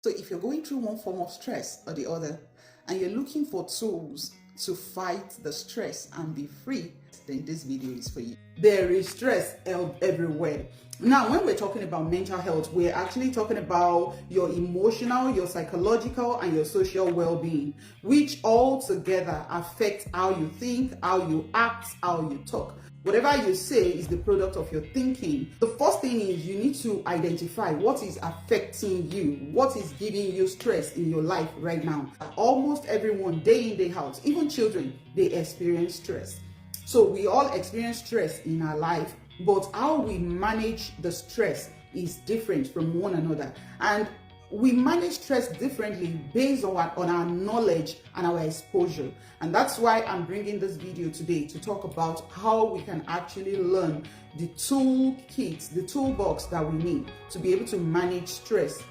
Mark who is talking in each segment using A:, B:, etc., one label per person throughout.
A: So if you're going through one form of stress or the other, and you're looking for tools to fight the stress and be free, then this video is for you. There is stress everywhere. Now, when we're talking about mental health, we're actually talking about your emotional, your psychological, and your social well-being, which all together affect how you think, how you act, how you talk. Whatever you say is the product of your thinking. The first thing is you need to identify what is affecting you, what is giving you stress in your life right now. Almost everyone, day in, day out, even children, they experience stress. So we all experience stress in our life, but how we manage the stress is different from one another. And we manage stress differently based on our knowledge and our exposure. And that's why I'm bringing this video today to talk about how we can actually learn the toolkit, the toolbox that we need to be able to manage stress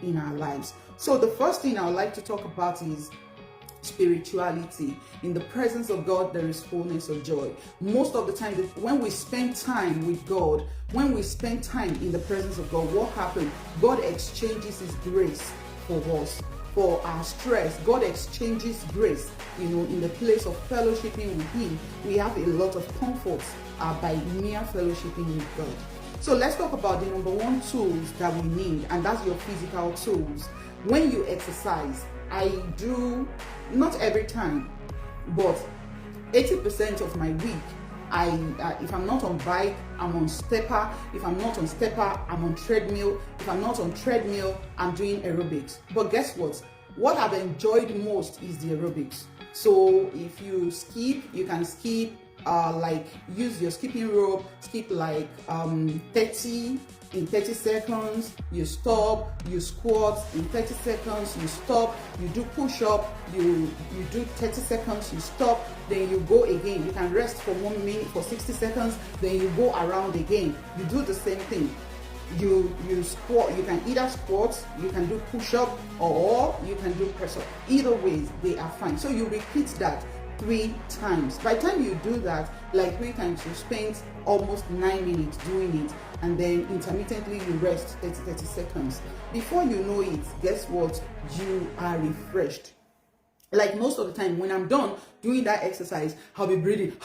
A: in our lives. So the first thing I would like to talk about is spirituality. In the presence of God, there is fullness of joy. Most of the time, when we spend time with God, when we spend time in the presence of God, what happens? God exchanges His grace for us. For our stress, God exchanges grace. In the place of fellowshipping with Him, we have a lot of comfort by mere fellowshipping with God. So let's talk about the number one tools that we need, and that's your physical tools. When you exercise, I do, not every time, but 80% of my week, if I'm not on bike, I'm on stepper. If I'm not on stepper, I'm on treadmill. If I'm not on treadmill, I'm doing aerobics. But guess what? What I've enjoyed most is the aerobics. So if you skip, you can skip, use your skipping rope, skip like 30 in 30 seconds, you stop, you squat in 30 seconds, you stop, you do push-up, you do 30 seconds, you stop, then you go again. You can rest for 1 minute, for 60 seconds, then you go around again. You do the same thing. You squat, you can either squat, you can do push-up, or you can do press-up. Either ways, they are fine. So you repeat that 3 times. By the time you do that, like 3 times, you spend almost 9 minutes doing it, and then intermittently you rest 30 seconds. Before you know it, guess what? You are refreshed. Like most of the time when I'm done doing that exercise, I'll be breathing.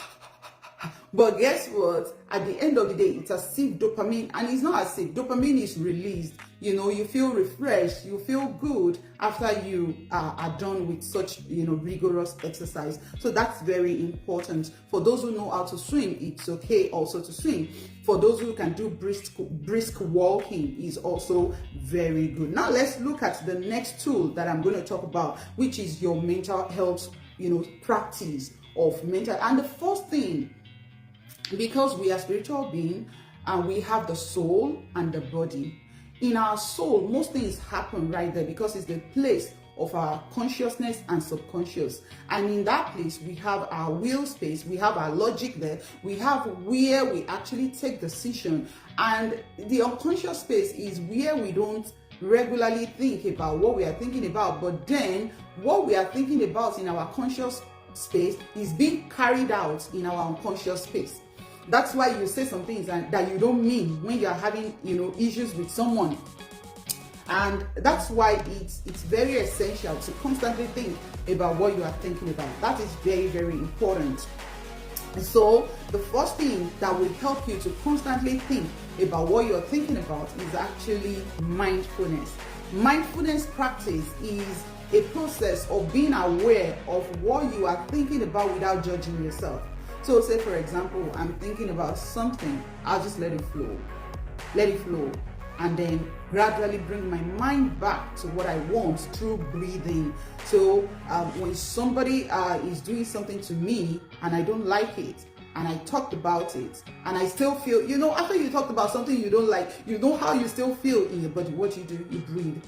A: But guess what? At the end of the day, it's as if dopamine, and it's not as if dopamine is released. You feel refreshed, you feel good after you are done with such, rigorous exercise. So that's very important. For those who know how to swim, it's okay also to swim. For those who can do brisk walking is also very good. Now let's look at the next tool that I'm going to talk about, which is your mental health, practice of mental. And the first thing, because we are spiritual beings and we have the soul and the body. In our soul, most things happen right there because it's the place of our consciousness and subconscious. And in that place, we have our will space, we have our logic there, we have where we actually take decision. And the unconscious space is where we don't regularly think about what we are thinking about, but then what we are thinking about in our conscious space is being carried out in our unconscious space. That's why you say some things that you don't mean when you're having, issues with someone. And that's why it's very essential to constantly think about what you are thinking about. That is very, very important. And so the first thing that will help you to constantly think about what you're thinking about is actually mindfulness. Mindfulness practice is a process of being aware of what you are thinking about without judging yourself. So say, for example, I'm thinking about something, I'll just let it flow, and then gradually bring my mind back to what I want through breathing. So when somebody is doing something to me and I don't like it, and I talked about it, and I still feel, after you talked about something you don't like, you know how you still feel in your body. What you do, you breathe.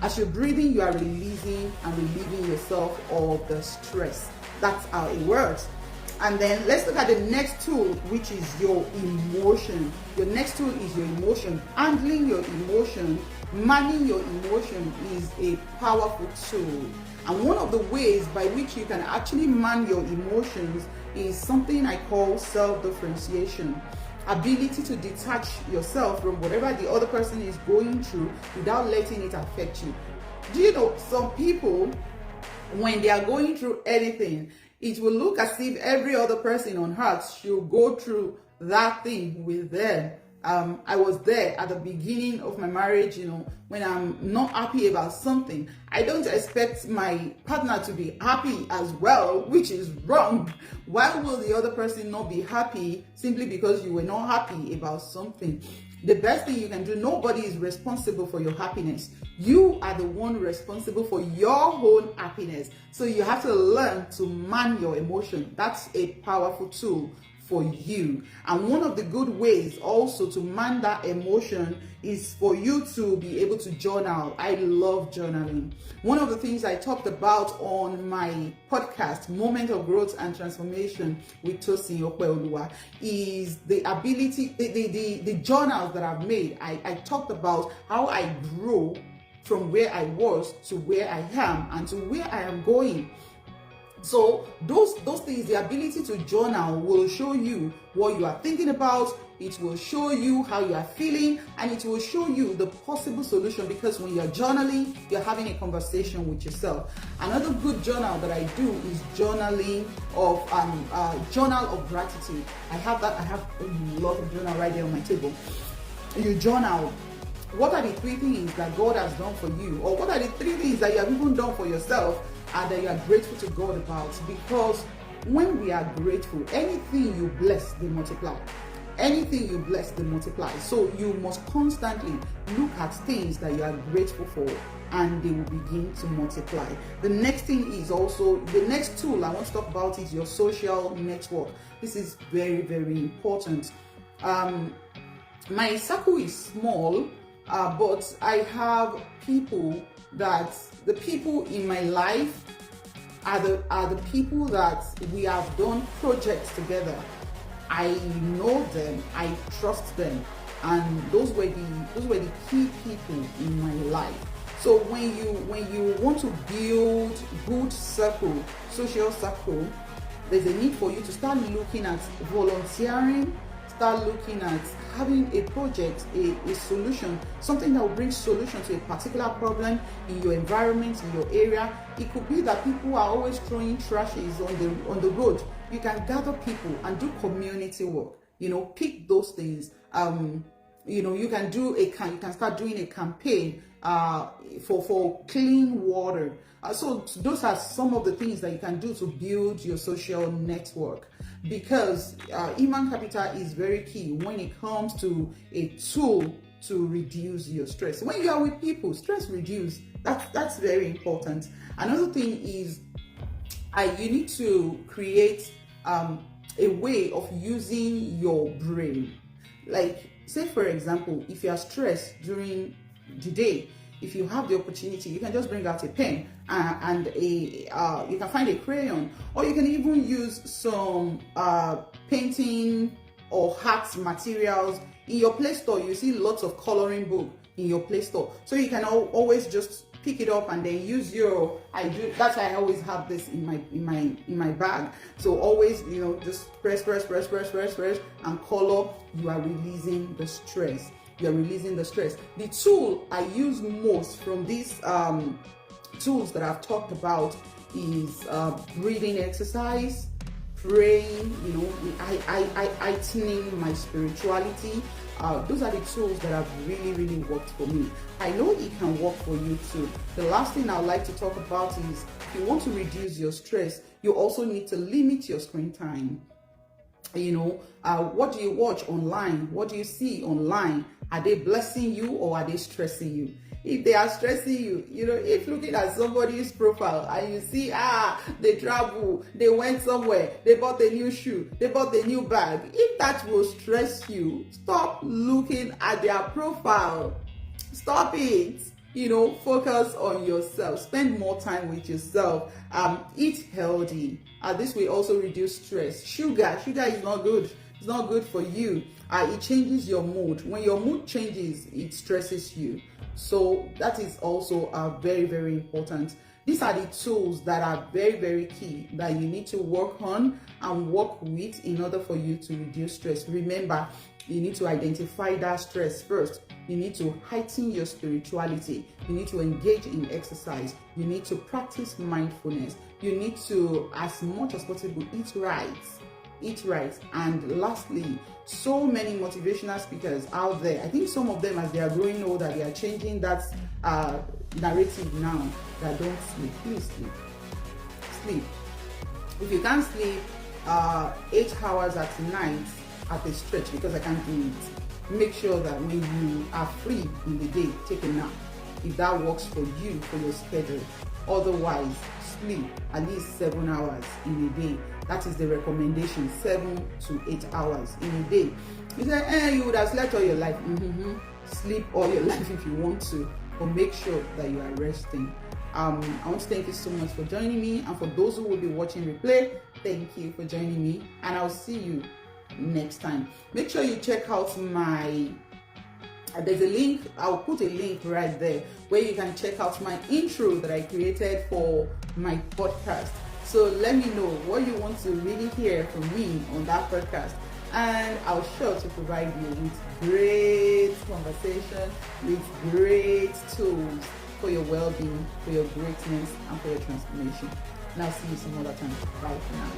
A: As you're breathing, you are releasing and relieving yourself of the stress. That's how it works. And then let's look at the next tool, which is your emotion. Your next tool is your emotion. Handling your emotion, managing your emotion is a powerful tool. And one of the ways by which you can actually man your emotions is something I call self-differentiation. ability to detach yourself from whatever the other person is going through without letting it affect you. Do you know some people, when they are going through anything, it will look as if every other person on earth should go through that thing with them. I was there at the beginning of my marriage, when I'm not happy about something, I don't expect my partner to be happy as well, which is wrong. Why will the other person not be happy simply because you were not happy about something? The best thing you can do, nobody is responsible for your happiness. You are the one responsible for your own happiness. So you have to learn to man your emotion. That's a powerful tool for you. And one of the good ways also to man that emotion is for you to be able to journal. I love journaling. One of the things I talked about on my podcast, Moment of Growth and Transformation with Tosin, Opeoluwa, is the ability, the journals that I've made. I talked about how I grow from where I was to where I am and to where I am going. So those things, the ability to journal will show you what you are thinking about, it will show you how you are feeling, and it will show you the possible solution, because when you're journaling, you're having a conversation with yourself. Another good journal that I do is journaling of journal of gratitude. I have a lot of journal right there on my table. You journal. What are the 3 things that God has done for you? Or what are the 3 things that you have even done for yourself and that you are grateful to God about? Because when we are grateful, anything you bless, they multiply. Anything you bless, they multiply. So you must constantly look at things that you are grateful for, and they will begin to multiply. The next thing is also, the next tool I want to talk about is your social network. This is very, very important. My circle is small, but I have people that, the people in my life are the people that we have done projects together. I know them, I trust them, and those were the key people in my life. So when you want to build good circle, social circle, there's a need for you to start looking at volunteering, start looking at having a project, a solution, something that will bring solution to a particular problem in your environment, in your area. It could be that people are always throwing trashes on the road. You can gather people and do community work. Pick those things. You can start doing a campaign for clean water. So those are some of the things that you can do to build your social network, because human capital is very key when it comes to a tool to reduce your stress. When you are with people, stress reduce. That's very important. Another thing is you need to create a way of using your brain. Like, say for example, if you are stressed during the day, if you have the opportunity, you can just bring out a pen and you can find a crayon, or you can even use some painting or art materials. In your Play Store, you see lots of coloring book in your Play Store, so you can always just pick it up and then use that's why I always have this in my bag. So always, just press and color. You are releasing the stress. You're releasing the stress. The tool I use most from these tools that I've talked about is breathing exercise, praying, heightening my spirituality. Those are the tools that have really, really worked for me. I know it can work for you too. The last thing I'd like to talk about is, if you want to reduce your stress, you also need to limit your screen time. What do you watch online? What do you see online? Are they blessing you or are they stressing you? If they are stressing you, if looking at somebody's profile and you see, they travel, they went somewhere, they bought a new shoe, they bought a new bag, if that will stress you, stop looking at their profile. Stop it. Focus on yourself. Spend more time with yourself. Eat healthy. This will also reduce stress. Sugar is not good. It's not good for you. It changes your mood. When your mood changes, it stresses you. So that is also very, very important. These are the tools that are very, very key that you need to work on and work with in order for you to reduce stress. Remember, You need to identify that stress first. You need to heighten your spirituality. You need to engage in exercise. You need to practice mindfulness. You need to, as much as possible, eat right. Eat right. And lastly, so many motivational speakers out there. I think some of them, as they are growing older, they are changing that narrative now, that don't sleep. Please sleep. Sleep. If you can't sleep 8 hours at night at a stretch, because I can't do it, make sure that when you are free in the day, take a nap, if that works for you, for your schedule. Otherwise, sleep at least 7 hours in a day. That is the recommendation, 7 to 8 hours in a day. You say, you would have slept all your life. Sleep all your life if you want to, but make sure that you are resting. I want to thank you so much for joining me, and for those who will be watching replay, thank you for joining me, and I'll see you next time. Make sure you check out my there's a link, I'll put a link right there where you can check out my intro that I created for my podcast. So let me know what you want to really hear from me on that podcast, and I'll sure to provide you with great conversation, with great tools for your well-being, for your greatness, and for your transformation. And I'll see you some other time. Bye for now.